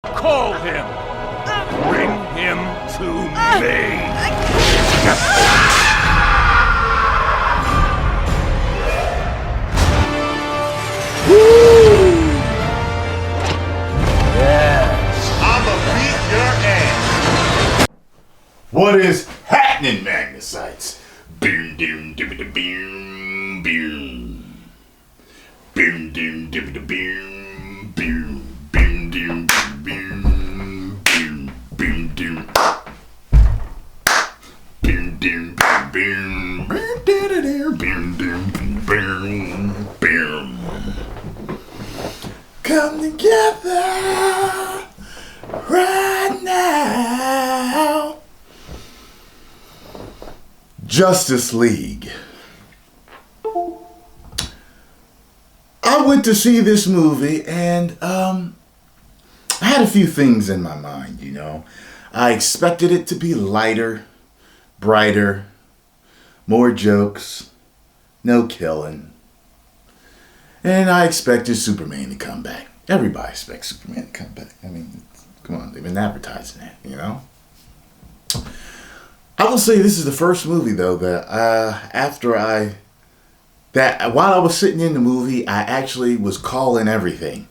Call him! Bring him to me! What is happening, Magnusites? Boom, doom, dibby, boom, boom. Boom, doom, dibby, boom, boom. Boom, doom, boom, boom. Boom, doom. Boom, doom, boom, boom. Boom, doom, boom, boom. Come together right now. Justice League. I went to see this movie and I had a few things in my mind, you know. I expected it to be lighter, brighter, more jokes, no killing. And I expected Superman to come back. Everybody expects Superman to come back. I mean, come on, they've been advertising that, you know. I will say this is the first movie though that while I was sitting in the movie, I actually was calling everything.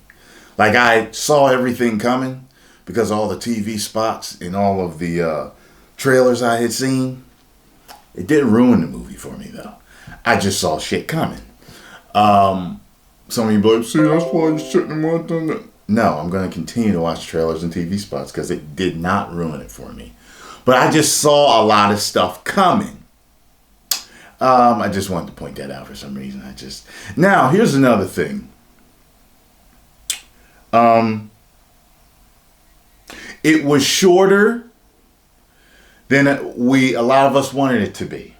Like I saw everything coming because all the TV spots and all of the trailers I had seen. It didn't ruin the movie for me though. I just saw shit coming. Some of you be like, see, that's why you're sitting and watching it. No, I'm going to continue to watch trailers and TV spots because it did not ruin it for me. But I just saw a lot of stuff coming. I just wanted to point that out for some reason. Now, here's another thing. It was shorter than a lot of us wanted it to be.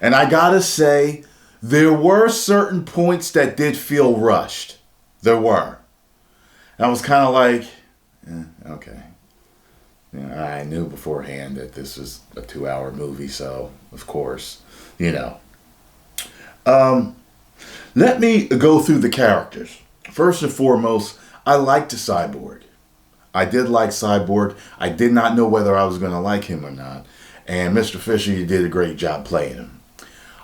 And I gotta say, there were certain points that did feel rushed. There were. I was kind of like, okay. You know, I knew beforehand that this was a 2-hour movie, so of course, you know. Let me go through the characters. First and foremost, I liked the Cyborg. I did like Cyborg. I did not know whether I was going to like him or not. And Mr. Fisher, you did a great job playing him.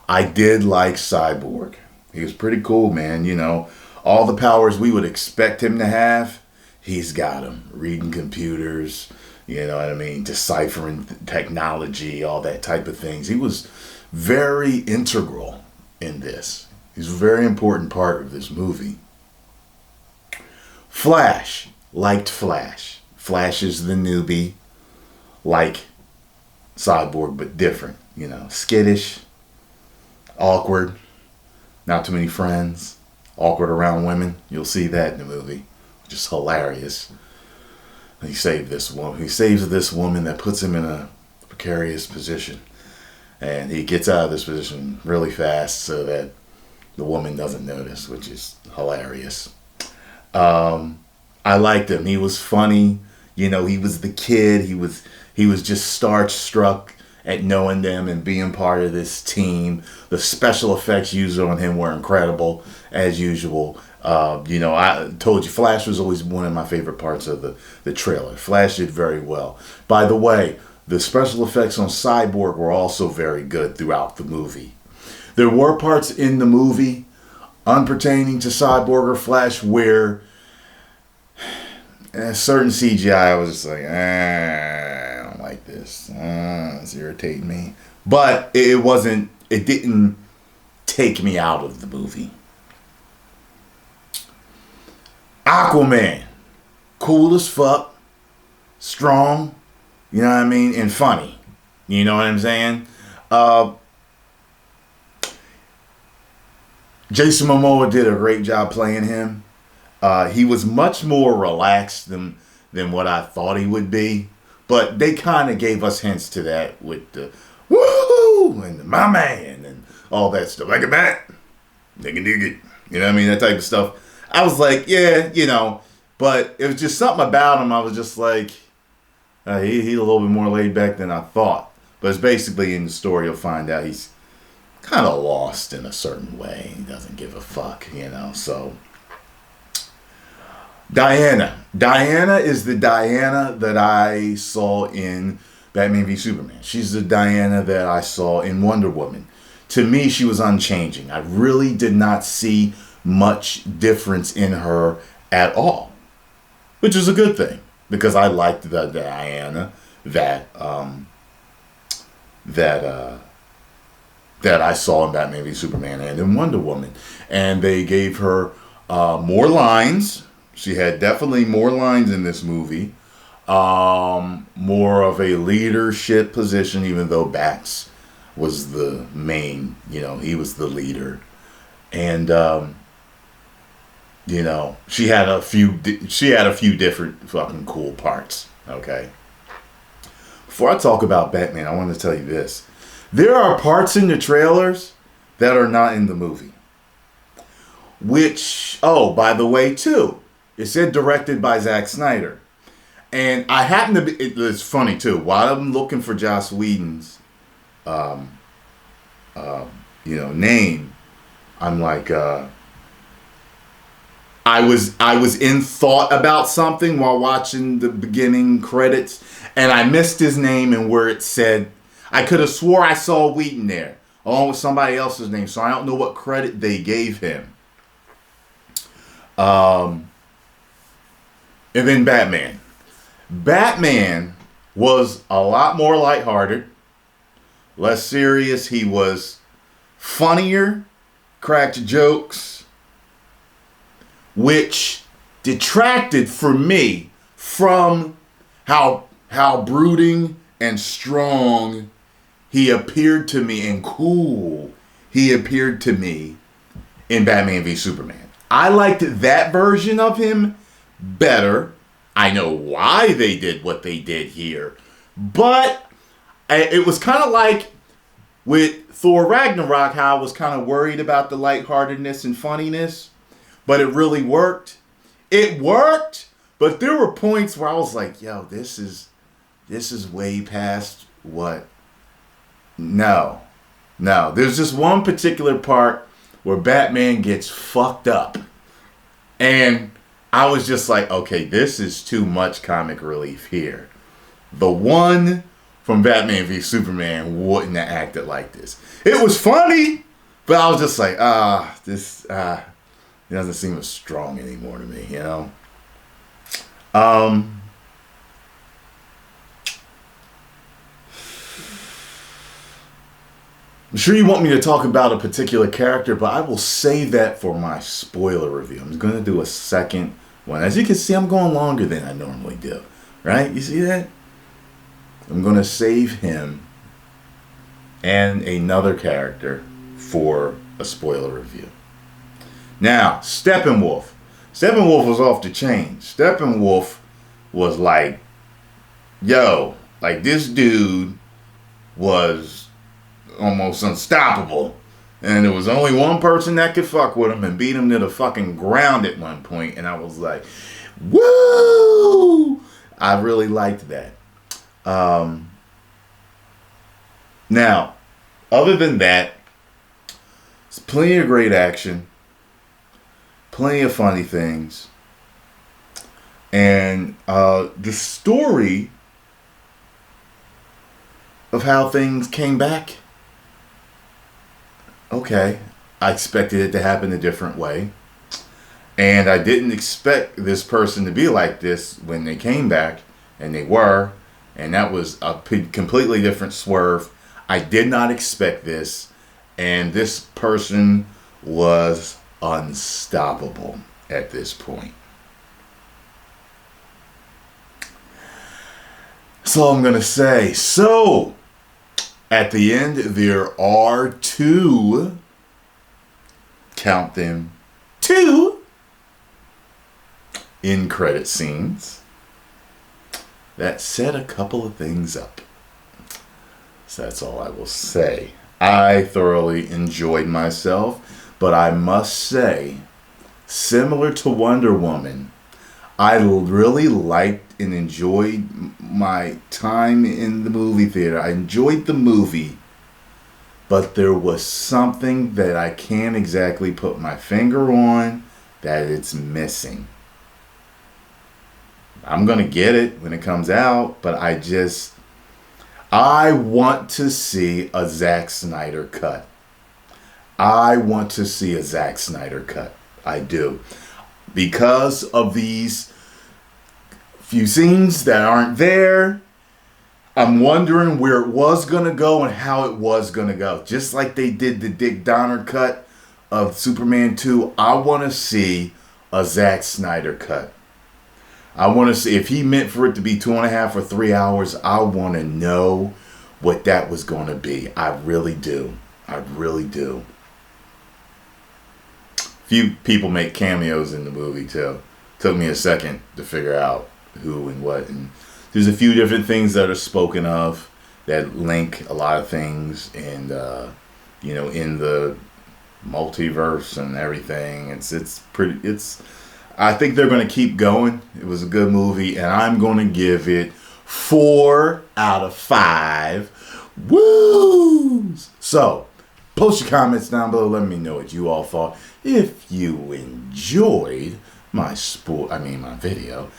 I did like Cyborg. He was pretty cool, man. You know, all the powers we would expect him to have, he's got them. Reading computers, you know what I mean? Deciphering technology, all that type of things. He was very integral in this. He's a very important part of this movie. Flash. Liked Flash. Flash is the newbie. Like Cyborg, but different. You know, skittish. Awkward. Not too many friends. Awkward around women. You'll see that in the movie. Just hilarious. He saved this woman. He saves this woman that puts him in a precarious position. And he gets out of this position really fast so that the woman doesn't notice, which is hilarious. I liked him. He was funny. You know, he was the kid. He was just starstruck at knowing them and being part of this team. The special effects used on him were incredible, as usual. You know, I told you Flash was always one of my favorite parts of the trailer. Flash did very well. By the way, the special effects on Cyborg were also very good throughout the movie. There were parts in the movie unpertaining to Cyborg or Flash where certain CGI I was just like, I don't like this. It's irritating me. But it didn't take me out of the movie. Aquaman. Cool as fuck. Strong. You know what I mean? And funny. You know what I'm saying? Jason Momoa did a great job playing him. He was much more relaxed than what I thought he would be. But they kind of gave us hints to that with the woo and the my man and all that stuff. Like a bat. They can dig it. You know what I mean? That type of stuff. I was like, yeah, you know. But it was just something about him. I was just like, he's a little bit more laid back than I thought. But it's basically in the story you'll find out he's kind of lost in a certain way. He doesn't give a fuck, you know. So Diana. Diana is the Diana that I saw in Batman v Superman. She's the Diana that I saw in Wonder Woman. To me, she was unchanging. I really did not see much difference in her at all, which is a good thing because I liked the Diana that I saw in Batman v Superman and in Wonder Woman, and they gave her more lines. She had definitely more lines in this movie, more of a leadership position, even though Bats was the main, he was the leader. And, she had a few different fucking cool parts. Okay. Before I talk about Batman, I want to tell you this. There are parts in the trailers that are not in the movie. Which, by the way, too, it said directed by Zack Snyder. And I happen to be, it's funny too, while I'm looking for Joss Whedon's, name, I'm like, I was in thought about something while watching the beginning credits, and I missed his name and where it said, I could have swore I saw Whedon there, along with somebody else's name, so I don't know what credit they gave him. And then Batman. Batman was a lot more lighthearted, less serious. He was funnier, cracked jokes, which detracted for me from how brooding and strong he appeared to me and cool he appeared to me in Batman v Superman. I liked that version of him better. I know why they did what they did here, but it was kind of like with Thor Ragnarok, how I was kind of worried about the lightheartedness and funniness, but it really worked. It worked, but there were points where I was like, yo, this is way past what. No. There's just one particular part where Batman gets fucked up. And I was just like, okay, this is too much comic relief here. The one from Batman v Superman wouldn't have acted like this. It was funny, but I was just like, this it doesn't seem as strong anymore to me, I'm sure you want me to talk about a particular character, but I will save that for my spoiler review. I'm going to do a second one. As you can see, I'm going longer than I normally do. Right? You see that? I'm going to save him and another character for a spoiler review. Now, Steppenwolf. Steppenwolf was off the chain. Steppenwolf was like, this dude was almost unstoppable, and there was only one person that could fuck with him and beat him to the fucking ground at one point, and I was like, woo! I really liked that. Now, other than that, there's plenty of great action, plenty of funny things, and the story of how things came back. Okay, I expected it to happen a different way. And I didn't expect this person to be like this when they came back, and they were. And that was a completely different swerve. I did not expect this. And this person was unstoppable at this point. That's all I'm going to say. So, at the end, there are two, count them, two in-credit scenes that set a couple of things up. So that's all I will say. I thoroughly enjoyed myself, but I must say, similar to Wonder Woman, I really liked and enjoyed my time in the movie theater. I enjoyed the movie, but there was something that I can't exactly put my finger on that it's missing. I'm gonna get it when it comes out, but I want to see a Zack Snyder cut. I want to see a Zack Snyder cut. I do. Because of these few scenes that aren't there, I'm wondering where it was going to go and how it was going to go. Just like they did the Dick Donner cut of Superman 2, I want to see a Zack Snyder cut. I want to see, if he meant for it to be 2.5 or 3 hours, I want to know what that was going to be. I really do. I really do. Few people make cameos in the movie too. Took me a second to figure out who and what. And there's a few different things that are spoken of that link a lot of things, and in the multiverse and everything. I think they're going to keep going. It was a good movie, and I'm going to give it 4 out of 5 woos. So, post your comments down below. Let me know what you all thought. If you enjoyed my video,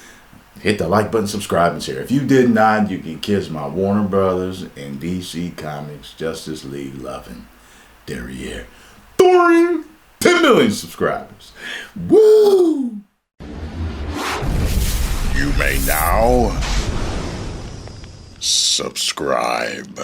hit the like button, subscribe, and share. If you did not, you can kiss my Warner Brothers and DC Comics Justice League loving derriere. Thoring 10 million subscribers. Woo! You may now subscribe.